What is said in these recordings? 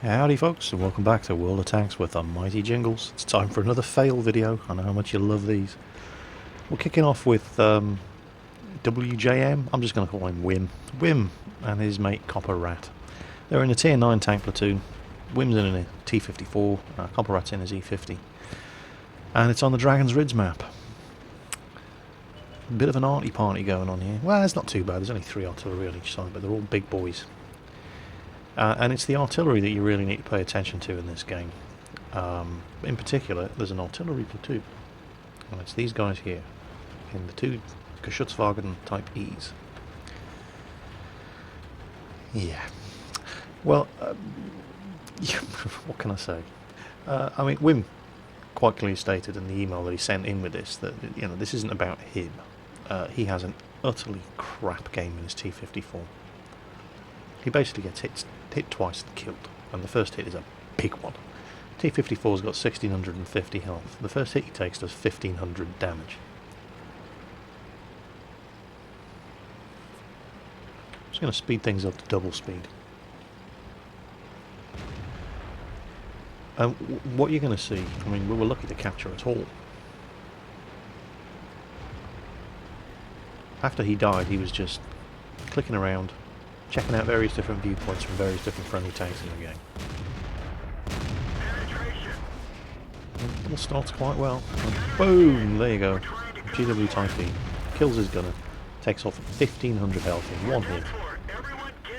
Howdy folks, and welcome back to World of Tanks with the mighty Jingles. It's time for another fail video. I know how much you love these. We're kicking off with WJM. I'm just going to call him Wim. Wim and his mate Copper Rat. They're in a tier 9 tank platoon. Wim's in a T54, Copper Rat's in his E50. And it's on the Dragon's Ridge map. A bit of an arty party going on here. Well, it's not too bad, there's only 3 artillery on each side, but they're all big boys. And it's the artillery that you really need to pay attention to in this game. In particular, there's an artillery platoon, and it's these guys here, in the 2 Geschutzwagen Type E's. Yeah. Well, what can I say? I mean, Wim quite clearly stated in the email that he sent in with this that this isn't about him. He has an utterly crap game in his T54. He basically gets hit twice and killed, and the first hit is a big one. T54's got 1650 health. The first hit he takes does 1500 damage. I'm just going to speed things up to double speed. What you're going to see, I mean, we were lucky to capture it all. After he died, he was just clicking around, checking out various different viewpoints from various different friendly tanks in the game. It all starts quite well. And boom! There you go. GW Type E. Kills his gunner. Takes off 1500 health in one hit.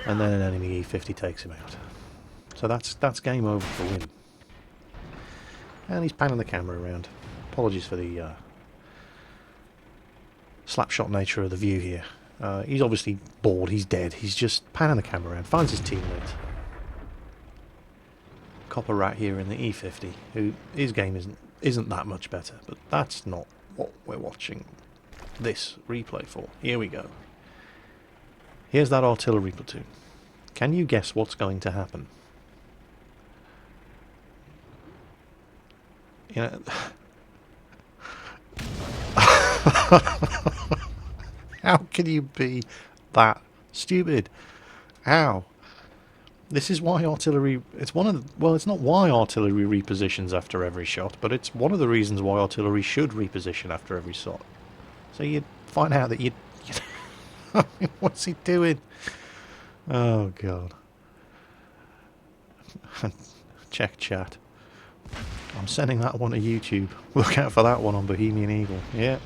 And then an enemy E50 takes him out. So that's game over for Wim. And he's panning the camera around. Apologies for the slapshot nature of the view here. He's obviously bored, he's dead, he's just panning the camera around, finds his teammate. Copper Rat here in the E50, who his game isn't that much better, but that's not what we're watching this replay for. Here we go. Here's that artillery platoon. Can you guess what's going to happen? You know... How can you be that stupid? How? This is why artillery... It's one of the... Well, it's not why artillery repositions after every shot, but it's one of the reasons why artillery should reposition after every shot. So you'd find out that you'd I mean, what's he doing? Oh, God. Check chat. I'm sending that one to YouTube. Look out for that one on Bohemian Eagle. Yeah.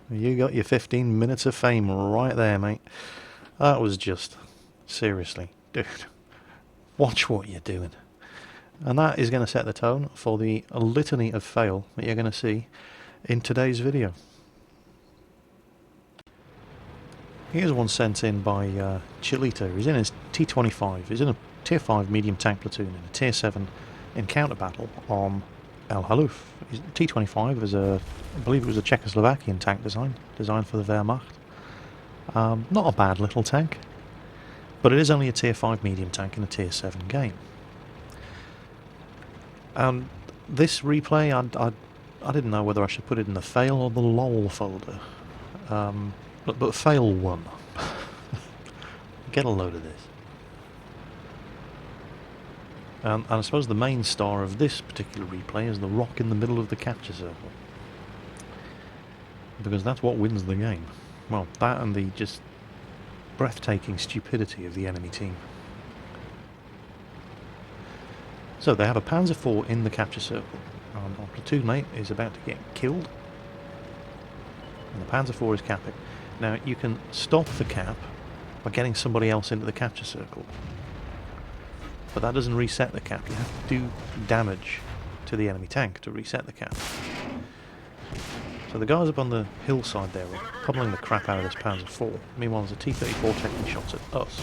You got your 15 minutes of fame right there, mate. That was just... Seriously. Dude. Watch what you're doing. And that is going to set the tone for the litany of fail that you're going to see in today's video. Here's one sent in by Chilita. He's in his T29. He's in a tier 5 medium tank platoon in a tier 7 encounter battle on El Haluf. T29 is I believe it was a Czechoslovakian tank designed for the Wehrmacht. Not a bad little tank, but it is only a tier 5 medium tank in a tier 7 game. This replay, I didn't know whether I should put it in the fail or the lol folder. But fail 1. Get a load of this. And I suppose the main star of this particular replay is the rock in the middle of the capture circle. Because that's what wins the game. Well, that and the just breathtaking stupidity of the enemy team. So they have a Panzer IV in the capture circle. And our platoon mate is about to get killed. And the Panzer IV is capping. Now you can stop the cap by getting somebody else into the capture circle. But that doesn't reset the cap. You have to do damage to the enemy tank to reset the cap. So the guys up on the hillside there are pummeling the crap out of this Panzer IV. Meanwhile there's a T-34 taking shots at us.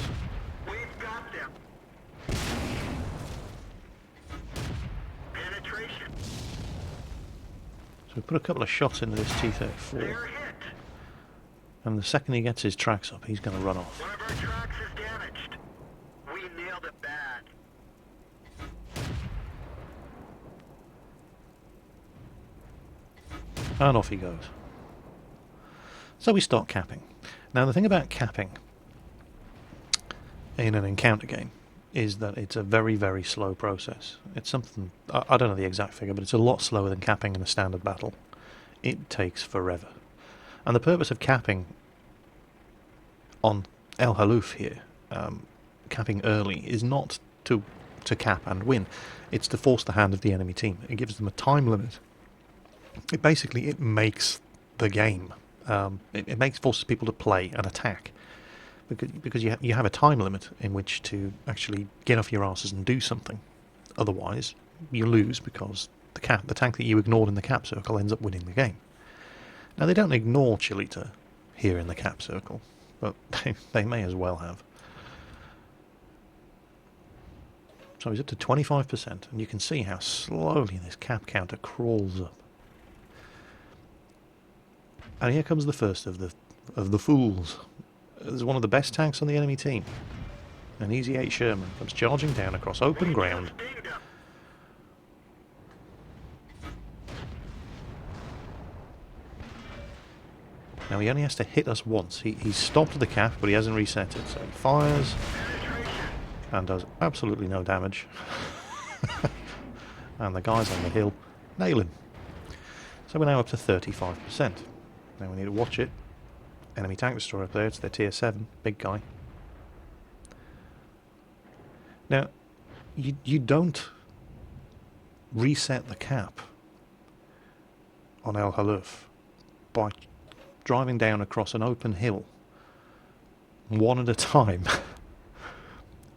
So we put a couple of shots into this T-34. And the second he gets his tracks up, he's going to run off. One of our tracks is damaged. We nailed it bad. And off he goes. So we start capping. Now the thing about capping in an encounter game is that it's a very, very slow process. It's something, I don't know the exact figure, but it's a lot slower than capping in a standard battle. It takes forever. And the purpose of capping on El Haluf here, capping early, is not to cap and win. It's to force the hand of the enemy team. It gives them a time limit. It basically, it makes the game. It forces people to play and attack. Because you have a time limit in which to actually get off your asses and do something. Otherwise, you lose because the tank that you ignored in the cap circle ends up winning the game. Now, they don't ignore Chilita here in the cap circle, but they may as well have. So he's up to 25%, and you can see how slowly this cap counter crawls up. And here comes the first of the fools. There's one of the best tanks on the enemy team. An Easy 8 Sherman comes charging down across open ground. Now he only has to hit us once. He's stopped the cap, but he hasn't reset it. So he fires and does absolutely no damage. And the guys on the hill nail him. So we're now up to 35%. Now we need to watch it. Enemy tank destroyer up there, it's their tier 7, big guy. Now, you don't reset the cap on El Haluf by driving down across an open hill, one at a time,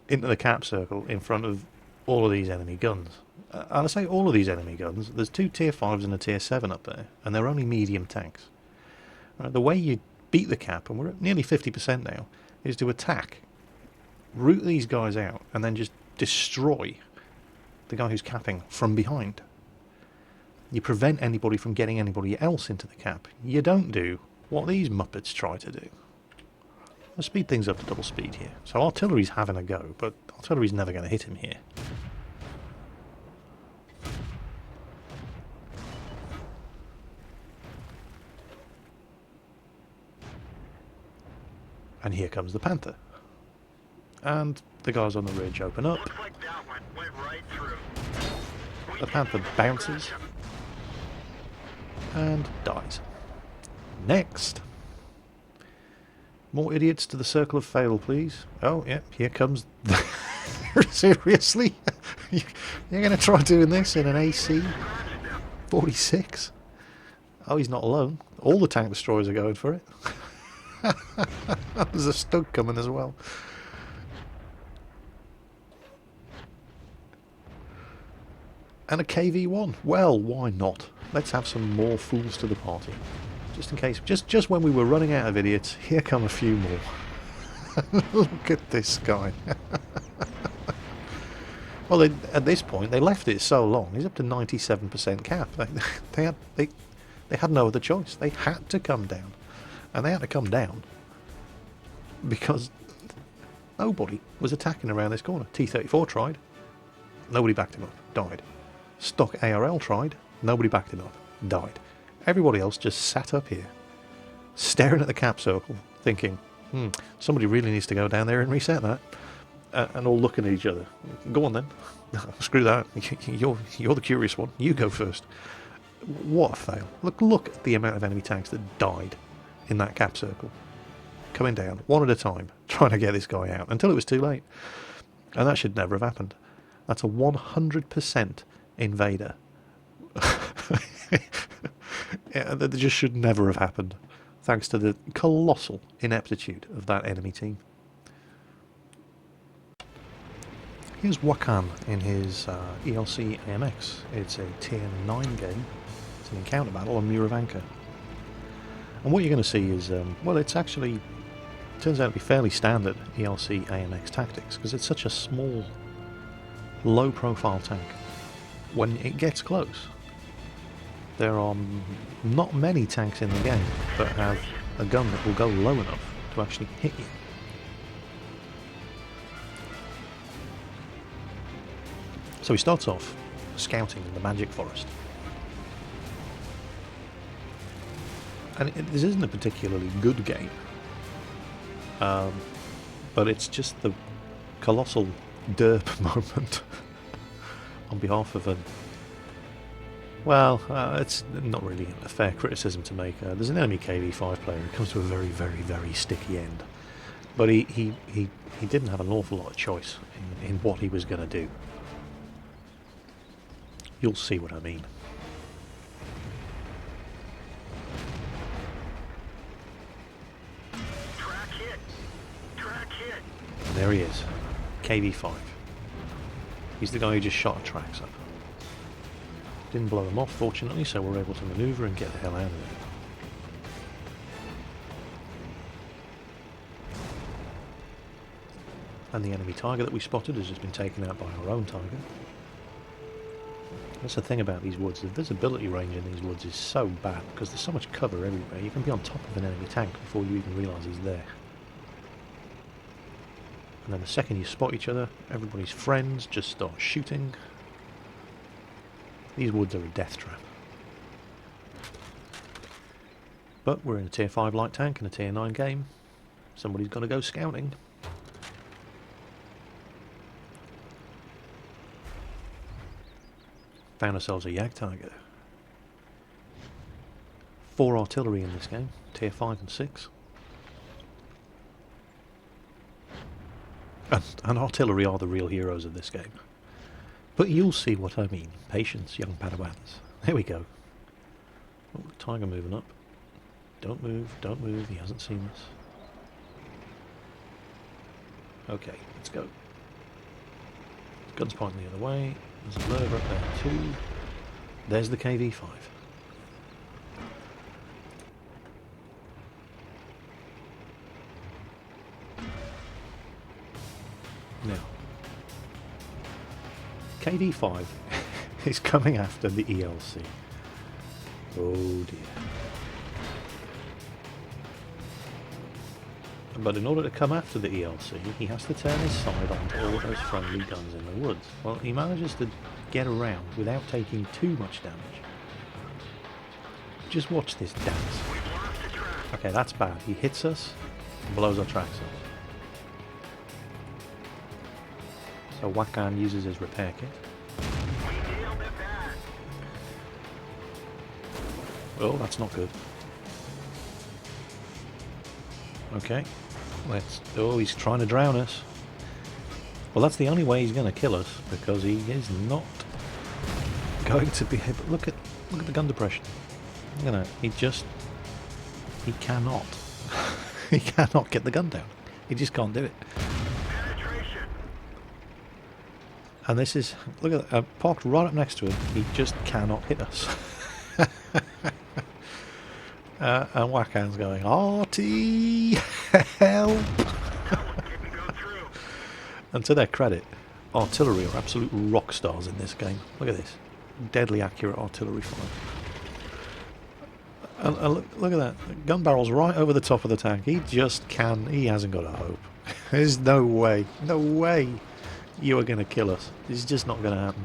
into the cap circle in front of all of these enemy guns. And I say all of these enemy guns, there's 2 tier 5s and a tier 7 up there, and they're only medium tanks. Right, the way you beat the cap, and we're at nearly 50% now, is to attack, root these guys out, and then just destroy the guy who's capping from behind. You prevent anybody from getting anybody else into the cap. You don't do what these muppets try to do. Let's speed things up to double speed here. So artillery's having a go, but artillery's never going to hit him here. And here comes the Panther. And the guys on the ridge open up. Like that one went right through. The Panther bounces and dies. Next. More idiots to the circle of fail, please. Oh, yeah, here comes... Seriously? You're going to try doing this in an AC 46? Oh, he's not alone. All the tank destroyers are going for it. There's a Stug coming as well. And a KV-1. Well, why not? Let's have some more fools to the party. Just in case, just when we were running out of idiots, here come a few more. Look at this guy. Well, at this point, they left it so long. He's up to 97% cap. They had no other choice. They had to come down. And they had to come down because nobody was attacking around this corner. T-34 tried. Nobody backed him up. Died. Stock ARL tried. Nobody backed him up. Died. Everybody else just sat up here, staring at the cap circle, thinking, somebody really needs to go down there and reset that. And all looking at each other. Go on then. Screw that. You're the curious one. You go first. What a fail. Look at the amount of enemy tanks that died in that cap circle, coming down one at a time, trying to get this guy out until it was too late. And that should never have happened. That's a 100% invader. Yeah, that just should never have happened, thanks to the colossal ineptitude of that enemy team. Here's Wakan in his ELC AMX. It's a tier 9 game. It's an encounter battle on Muravanka. And what you're going to see is, well, it's actually, turns out to be fairly standard ELC AMX tactics, because it's such a small, low-profile tank. When it gets close, there are not many tanks in the game that have a gun that will go low enough to actually hit you. So he starts off scouting in the Magic Forest. And this isn't a particularly good game, but it's just the colossal derp moment on behalf of an... Well, it's not really a fair criticism to make. There's an enemy KV5 player who comes to a very, very, very sticky end. But he didn't have an awful lot of choice in what he was going to do. You'll see what I mean. Track hit. Track hit. And there he is. KV5. He's the guy who just shot a tracks up. Didn't blow them off, fortunately, so we're able to maneuver and get the hell out of there. And the enemy tiger that we spotted has just been taken out by our own tiger. That's the thing about these woods. The visibility range in these woods is so bad because there's so much cover everywhere. You can be on top of an enemy tank before you even realise he's there. And then the second you spot each other, everybody's friends just start shooting. These woods are a death trap. But we're in a tier 5 light tank and a tier 9 game. Somebody's got to go scouting. Found ourselves a Jagdtiger. 4 artillery in this game, tier 5 and 6. And artillery are the real heroes of this game. But you'll see what I mean. Patience, young Padawans. There we go. Oh, tiger moving up. Don't move, he hasn't seen us. Okay, let's go. Gun's pointing the other way. There's a lurver up there too. There's the KV5. Now, KV5 is coming after the ELC. Oh dear. But in order to come after the ELC, he has to turn his side onto all those friendly guns in the woods. Well, he manages to get around without taking too much damage. Just watch this dance. Okay, that's bad. He hits us and blows our tracks off. So Wakan uses his repair kit. Oh, that's not good. Okay, oh, he's trying to drown us. Well, that's the only way he's going to kill us, because he is not going to be able... Look at the gun depression. Look at that. He cannot. He cannot get the gun down. He just can't do it. And this is... Look at that. Parked right up next to him. He just cannot hit us. And Wakan's going, RT, help! And to their credit, artillery are absolute rock stars in this game. Look at this. Deadly accurate artillery fire. And look at that. The gun barrel's right over the top of the tank. He hasn't got a hope. There's no way you are going to kill us. It's just not going to happen.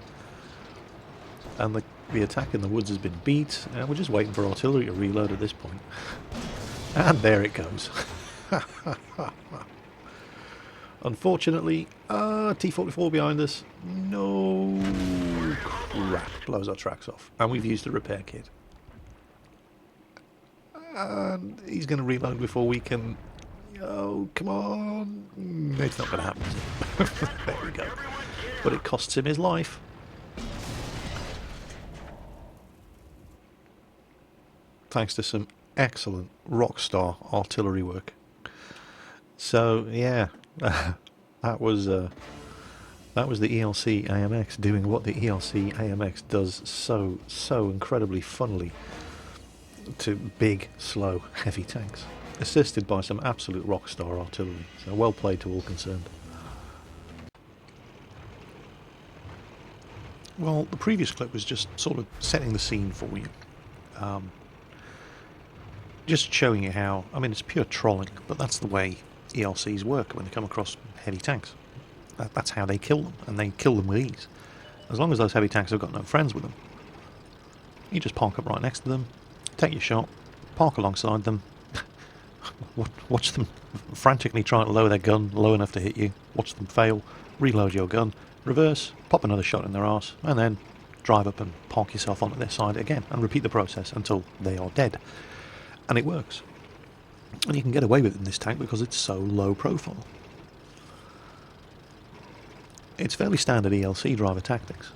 And the attack in the woods has been beat, and we're just waiting for artillery to reload at this point. And there it goes. Unfortunately, T44 behind us. No crap. Blows our tracks off. And we've used a repair kit. And he's going to reload before we can... Oh, come on. It's not going to happen, is it? There we go. But it costs him his life. Thanks to some excellent rockstar artillery work. So yeah, that was the ELC AMX doing what the ELC AMX does so incredibly funnily to big, slow, heavy tanks, assisted by some absolute rockstar artillery. So well played to all concerned. Well, the previous clip was just sort of setting the scene for you. Just showing you how, I mean, it's pure trolling, but that's the way ELCs work when they come across heavy tanks. That's how they kill them, and they kill them with ease. As long as those heavy tanks have got no friends with them, you just park up right next to them, take your shot, park alongside them, watch them frantically try to lower their gun low enough to hit you, watch them fail, reload your gun, reverse, pop another shot in their arse, and then drive up and park yourself onto their side again, and repeat the process until they are dead. And it works. And you can get away with it in this tank because it's so low profile. It's fairly standard ELC driver tactics.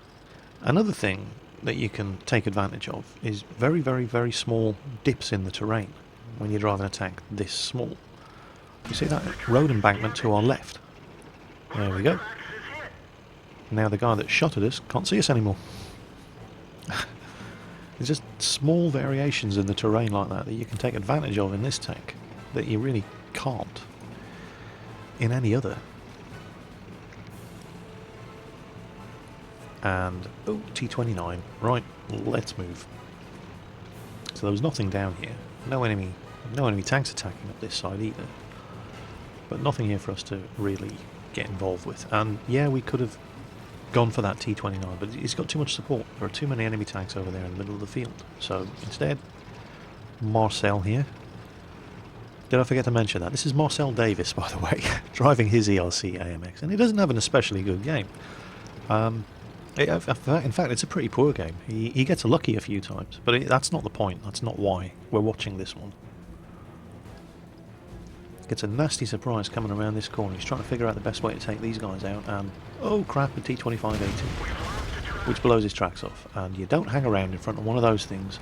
Another thing that you can take advantage of is very, very, very small dips in the terrain when you're driving a tank this small. You see that road embankment to our left? There we go. Now the guy that shot at us can't see us anymore. There's just small variations in the terrain like that that you can take advantage of in this tank that you really can't in any other. And, oh, T29. Right, let's move. So there was nothing down here. No enemy tanks attacking up this side either. But nothing here for us to really get involved with. And yeah, we could have gone for that T29, but it's got too much support. There are too many enemy tanks over there in the middle of the field. So instead, Marcel here. Did I forget to mention that? This is Marcel Davis, by the way, driving his ELC AMX. And he doesn't have an especially good game. In fact, it's a pretty poor game. He gets lucky a few times, but that's not the point. That's not why we're watching this one. Gets a nasty surprise coming around this corner. He's trying to figure out the best way to take these guys out, and oh crap, a T29 AT, which blows his tracks off. And you don't hang around in front of one of those things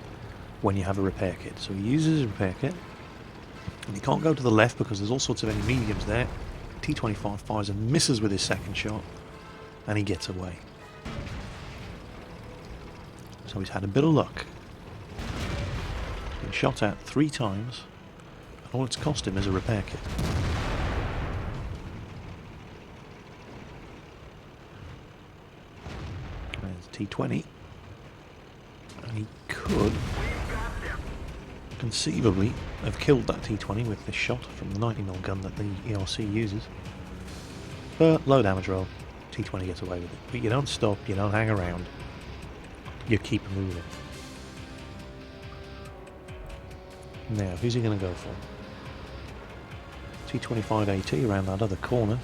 when you have a repair kit. So he uses his repair kit, and he can't go to the left because there's all sorts of enemy mediums there. T25 fires and misses with his second shot, and he gets away. So he's had a bit of luck. Been shot at 3 times, and all it's cost him is a repair kit. There's T20, and he could conceivably have killed that T20 with this shot from the 90mm gun that the ERC uses. But low damage roll, T20 gets away with it. But you don't stop, you don't hang around. You keep moving. Now, who's he going to go for? T25 AT around that other corner,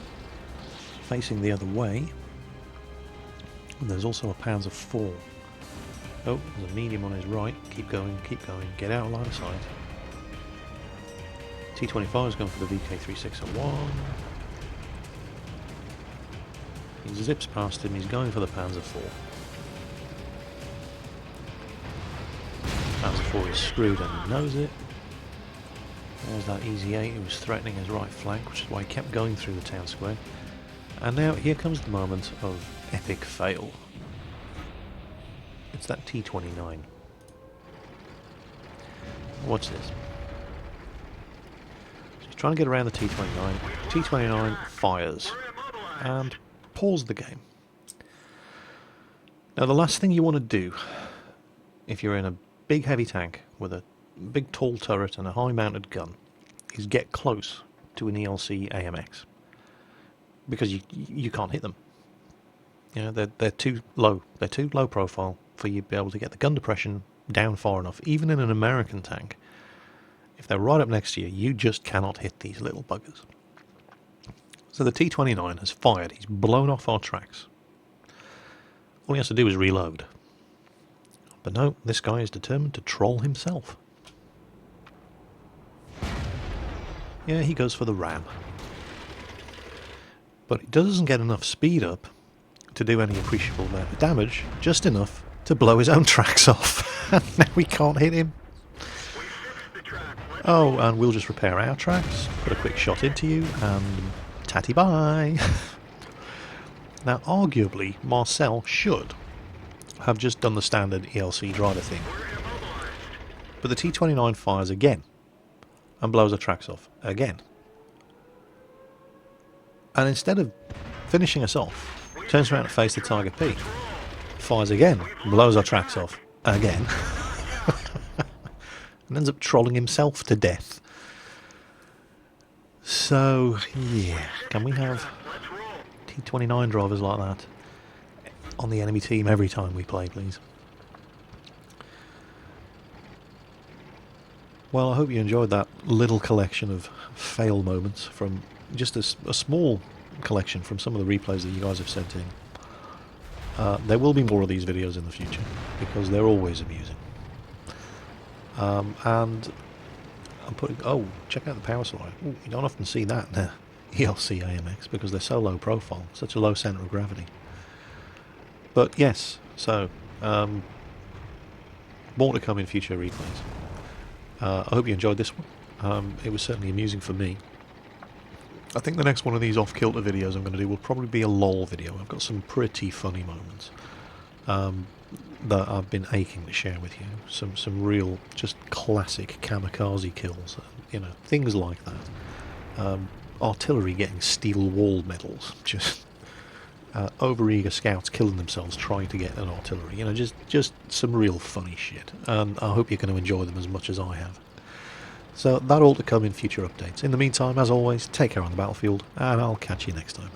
facing the other way. And there's also a Panzer IV. Oh, there's a medium on his right. Keep going, get out of line of sight. T25 is going for the VK3601. He zips past him, he's going for the Panzer IV. Panzer IV is screwed and he knows it. There's that Easy 8 who was threatening his right flank, which is why he kept going through the town square. And now here comes the moment of epic fail. It's that T29. Watch this. So he's trying to get around the T29. T29 fires and pause the game. Now the last thing you want to do if you're in a big heavy tank with a big tall turret and a high mounted gun is get close to an ELC AMX, because you can't hit them. You know, they're too low. They're too low profile for you to be able to get the gun depression down far enough. Even in an American tank, if they're right up next to you, you just cannot hit these little buggers. So the T29 has fired. He's blown off our tracks. All he has to do is reload. But no, this guy is determined to troll himself. Yeah, he goes for the RAM. But he doesn't get enough speed up to do any appreciable amount of damage, just enough to blow his own tracks off. And now we can't hit him. Oh, and we'll just repair our tracks, put a quick shot into you, and tatty bye. Now, arguably, Marcel should have just done the standard ELC driver thing. But the T29 fires again and blows our tracks off again. And instead of finishing us off, turns around to face the Tiger P, fires again, blows our tracks off again, and ends up trolling himself to death. So, yeah, can we have T29 drivers like that on the enemy team every time we play, please? Well, I hope you enjoyed that little collection of fail moments from just a small collection from some of the replays that you guys have sent in. There will be more of these videos in the future, because they're always amusing. And I'm putting... Oh, check out the power supply. Ooh, you don't often see that in the ELC AMX, because they're so low profile, such a low centre of gravity. But yes, so... more to come in future replays. I hope you enjoyed this one. It was certainly amusing for me. I think the next one of these off-kilter videos I'm going to do will probably be a LOL video. I've got some pretty funny moments that I've been aching to share with you. Some real, just classic kamikaze kills, you know, things like that. Artillery getting steel wall medals, just over-eager scouts killing themselves trying to get an artillery. You know, just some real funny shit. And I hope you're going to enjoy them as much as I have. So that all to come in future updates. In the meantime, as always, take care on the battlefield, and I'll catch you next time.